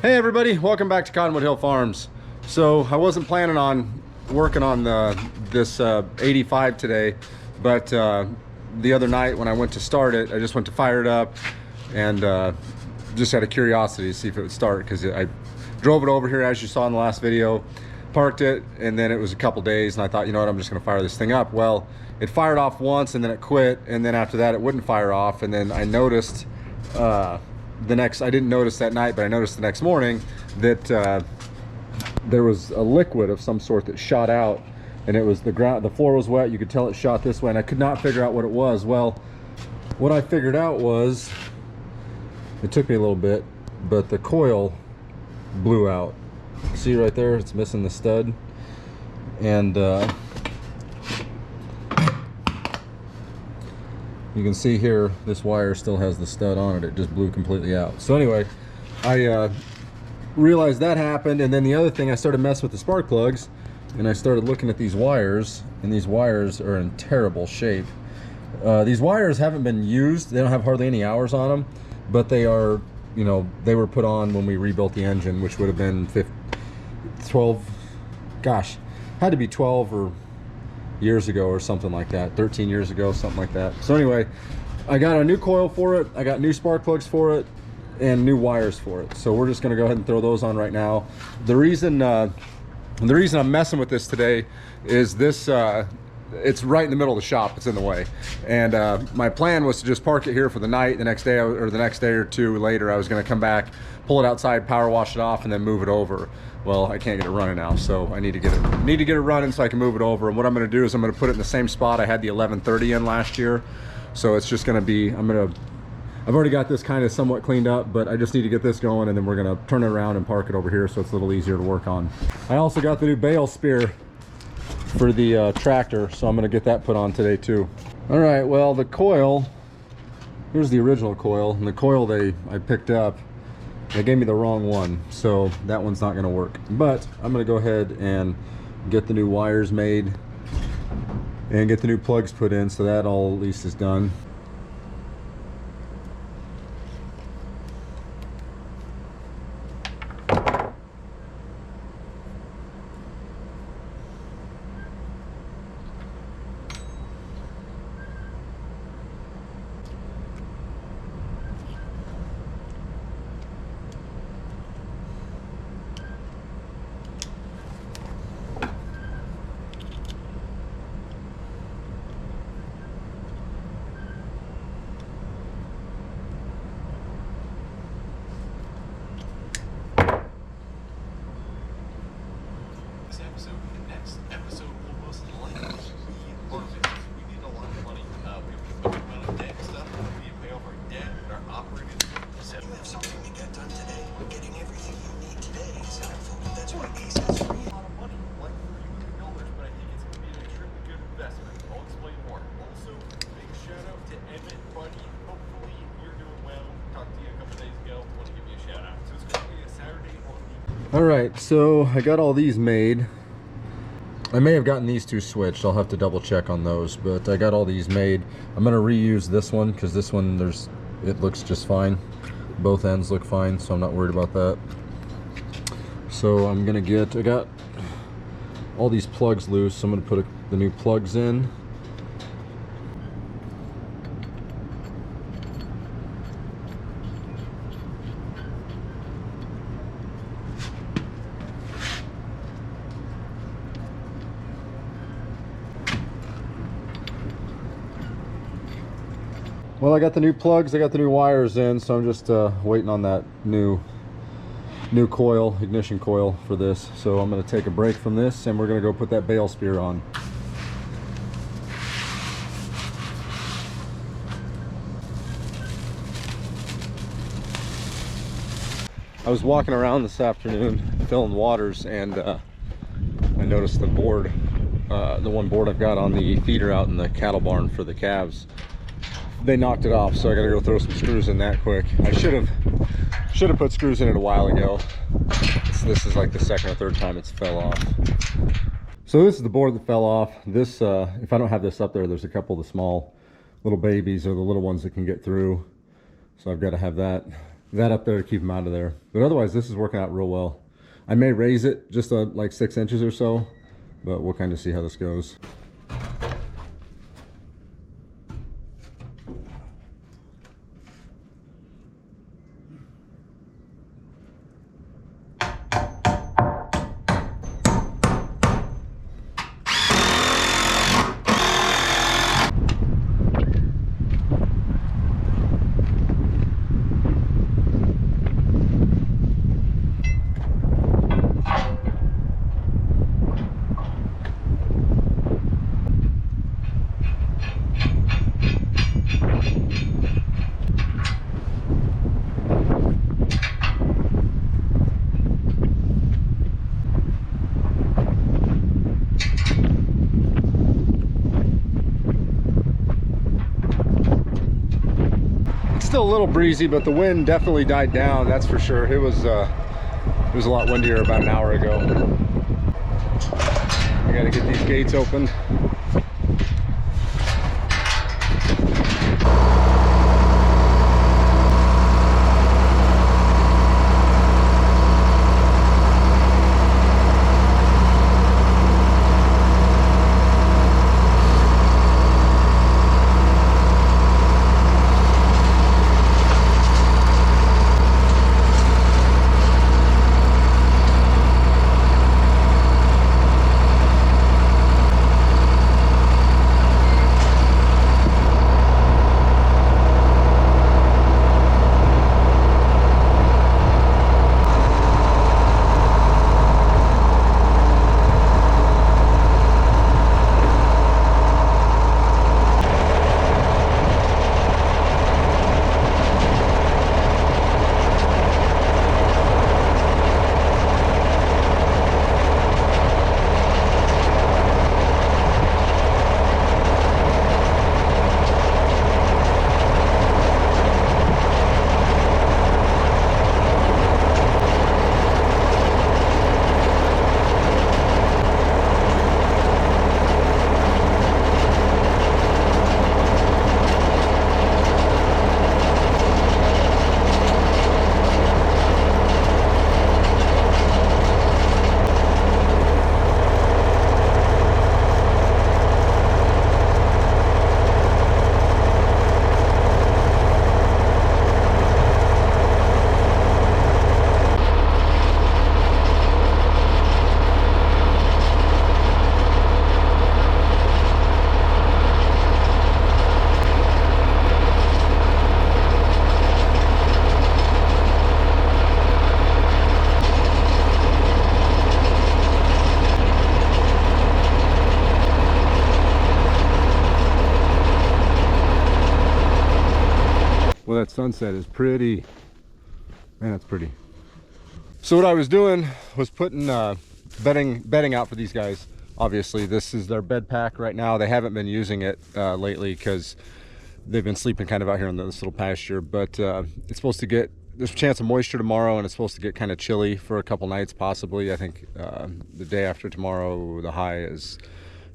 Hey everybody, welcome back to Cottonwood Hill Farms. So I wasn't planning on working on this 85 today, but the other night when I went to start it, I just went to fire it up and just had a curiosity to see if it would start, because I drove it over here as you saw in the last video, parked it, and then it was a couple days and I thought, you know what, I'm just gonna fire this thing up. Well, it fired off once and then it quit, and then after that it wouldn't fire off, and then I noticed I didn't notice that night, but I noticed the next morning that there was a liquid of some sort that shot out, and it was the floor was wet. You could tell it shot this way, and I could not figure out what it was. Well, what I figured out was, it took me a little bit, but the coil blew out. See right there, it's missing the stud, and you can see here, this wire still has the stud on it. It just blew completely out. So anyway, I realized that happened, and then the other thing, I started messing with the spark plugs, and I started looking at these wires, and these wires are in terrible shape. These wires haven't been used. They don't have hardly any hours on them, but they are, you know, they were put on when we rebuilt the engine, which would have been 12, gosh, had to be 12 or years ago or something like that, 13 years ago, something like that. So anyway, I got a new coil for it, I got new spark plugs for it, and new wires for it. So we're just going to go ahead and throw those on right now. The reason I'm messing with this today is this it's right in the middle of the shop. It's in the way, and my plan was to just park it here for the night. The next day, or the next day or two later, I was going to come back, pull it outside, power wash it off, and then move it over. Well, I can't get it running now, so I need to get it running so I can move it over. And what I'm going to do is I'm going to put it in the same spot I had the 1130 in last year. So it's just going to be, I've already got this kind of somewhat cleaned up, but I just need to get this going, and then we're going to turn it around and park it over here so it's a little easier to work on. I also got the new bale spear for the tractor, so I'm going to get that put on today too. All right, well, the coil, here's the original coil, and the coil I picked up, they gave me the wrong one, so that one's not going to work. But I'm going to go ahead and get the new wires made and get the new plugs put in, so that all at least is done. All right, so I got all these made. I may have gotten these two switched. I'll have to double check on those, but I got all these made. I'm gonna reuse this one because this one, it looks just fine. Both ends look fine, so I'm not worried about that. So I'm gonna I got all these plugs loose, so I'm gonna put the new plugs in. Well, I got the new plugs, I got the new wires in, so I'm just waiting on that new coil, ignition coil for this. So I'm going to take a break from this, and we're going to go put that bale spear on. I was walking around this afternoon filling waters, and I noticed the board, the one board I've got on the feeder out in the cattle barn for the calves. They knocked it off, so I gotta go throw some screws in that quick. I should have put screws in it a while ago. This is like the second or third time it's fell off. So this is the board that fell off. This, if I don't have this up there, there's a couple of the small little babies or the little ones that can get through. So I've got to have that that up there to keep them out of there. But otherwise, this is working out real well. I may raise it just like 6 inches or so, but we'll kind of see how this goes. Still a little breezy, but the wind definitely died down, that's for sure. It was a lot windier about an hour ago. I gotta get these gates open. Well, that sunset is pretty. Man, that's pretty. So what I was doing was putting bedding out for these guys. Obviously, this is their bed pack right now. They haven't been using it lately because they've been sleeping kind of out here in this little pasture. But it's supposed to get, there's a chance of moisture tomorrow, and it's supposed to get kind of chilly for a couple nights possibly. I think the day after tomorrow, the high is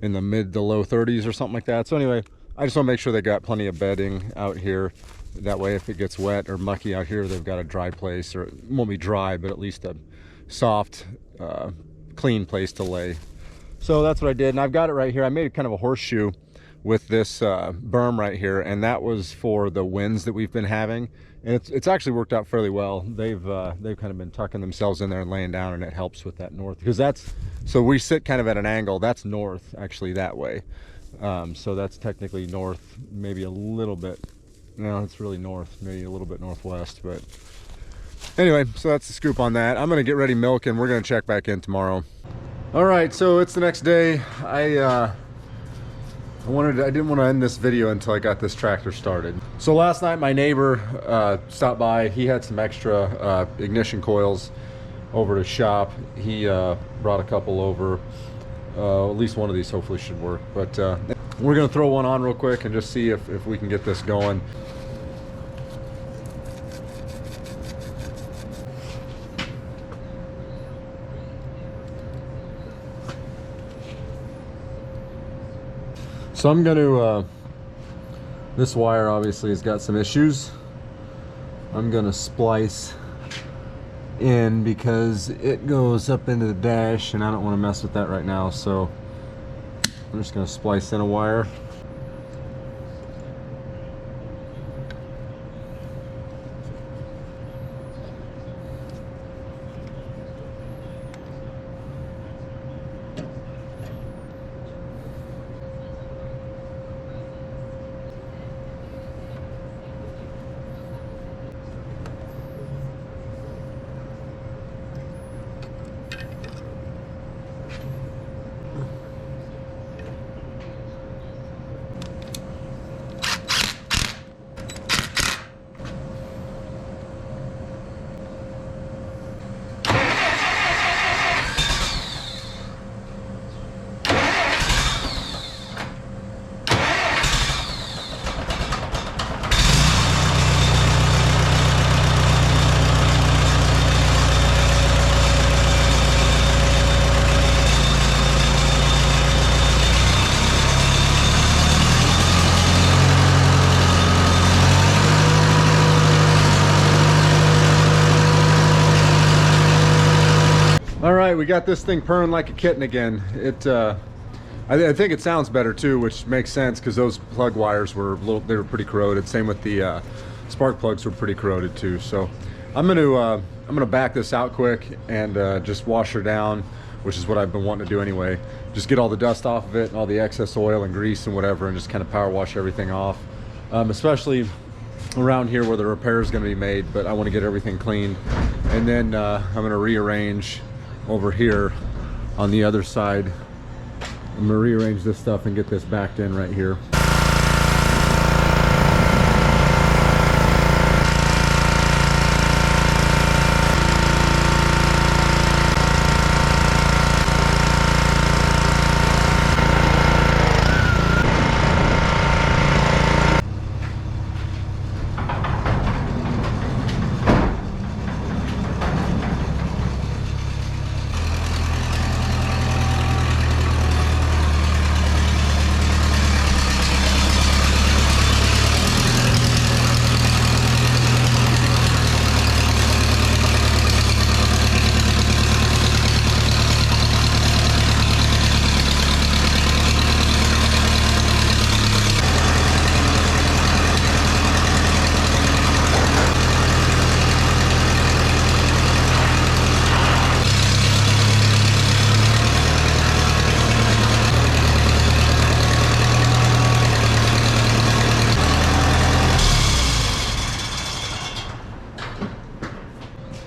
in the mid to low 30s or something like that. So anyway, I just want to make sure they got plenty of bedding out here. That way, if it gets wet or mucky out here, they've got a dry place, or it won't be dry, but at least a soft, clean place to lay. So that's what I did, and I've got it right here. I made kind of a horseshoe with this berm right here, and that was for the winds that we've been having, and it's actually worked out fairly well. They've kind of been tucking themselves in there and laying down, and it helps with that north, because that's, so we sit kind of at an angle. That's north, actually, that way. So that's technically north, maybe a little bit. No, it's really north, maybe a little bit northwest, but anyway, so that's the scoop on that. I'm gonna get ready milk, and we're gonna check back in tomorrow. All right, so it's the next day. I didn't want to end this video until I got this tractor started. So last night my neighbor stopped by. He had some extra ignition coils over to shop. He brought a couple over. At least one of these hopefully should work, but we're gonna throw one on real quick and just see if we can get this going. So I'm gonna, this wire obviously has got some issues. I'm gonna splice in because it goes up into the dash and I don't want to mess with that right now, so I'm just gonna splice in a wire. All right, we got this thing purring like a kitten again. I think it sounds better too, which makes sense because those plug wires were they were pretty corroded. Same with the spark plugs were pretty corroded too. So I'm gonna back this out quick and just wash her down, which is what I've been wanting to do anyway. Just get all the dust off of it and all the excess oil and grease and whatever, and just kind of power wash everything off, especially around here where the repair is going to be made. But I want to get everything cleaned, and then I'm going to rearrange over here on the other side. I'm gonna rearrange this stuff and get this backed in right here.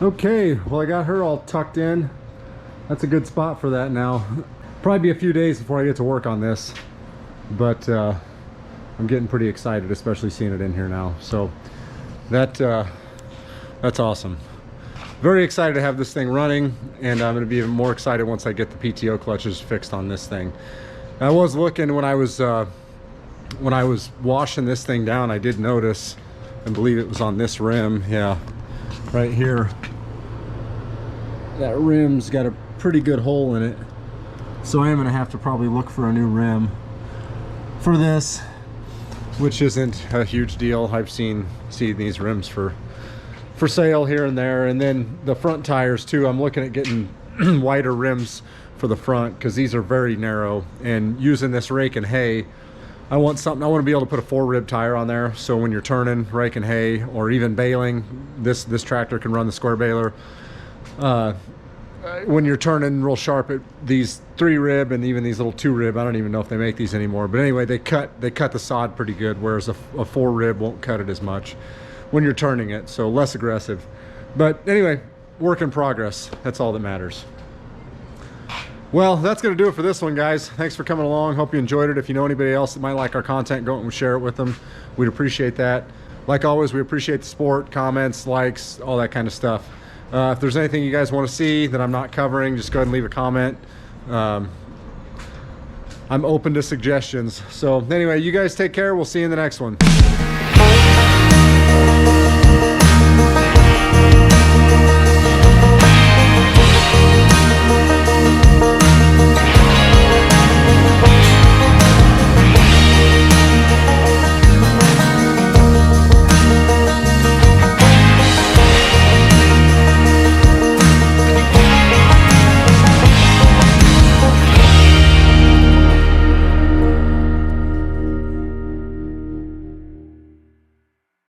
Okay, well I got her all tucked in. That's a good spot for that now. Probably be a few days before I get to work on this, but I'm getting pretty excited, especially seeing it in here now. So that's awesome. Very excited to have this thing running, and I'm going to be even more excited once I get the PTO clutches fixed on this thing. I was looking when I was washing this thing down, I did notice, and believe it was on this rim, yeah, right here. That rim's got a pretty good hole in it, so I am going to have to probably look for a new rim for this, which isn't a huge deal. I've seen these rims for sale here and there. And then the front tires too, I'm looking at getting wider rims for the front because these are very narrow, and using this rake and hay, I want to be able to put a 4-rib tire on there, so when you're turning, raking hay, or even baling, this tractor can run the square baler. When you're turning real sharp, these 3-rib and even these little 2-rib, I don't even know if they make these anymore, but anyway, they cut the sod pretty good, whereas a 4-rib won't cut it as much when you're turning it, so less aggressive. But anyway, work in progress. That's all that matters. Well, that's going to do it for this one, guys. Thanks for coming along. Hope you enjoyed it. If you know anybody else that might like our content, go and share it with them. We'd appreciate that. Like always, we appreciate the support, comments, likes, all that kind of stuff. If there's anything you guys want to see that I'm not covering, just go ahead and leave a comment. I'm open to suggestions. So anyway, you guys take care. We'll see you in the next one.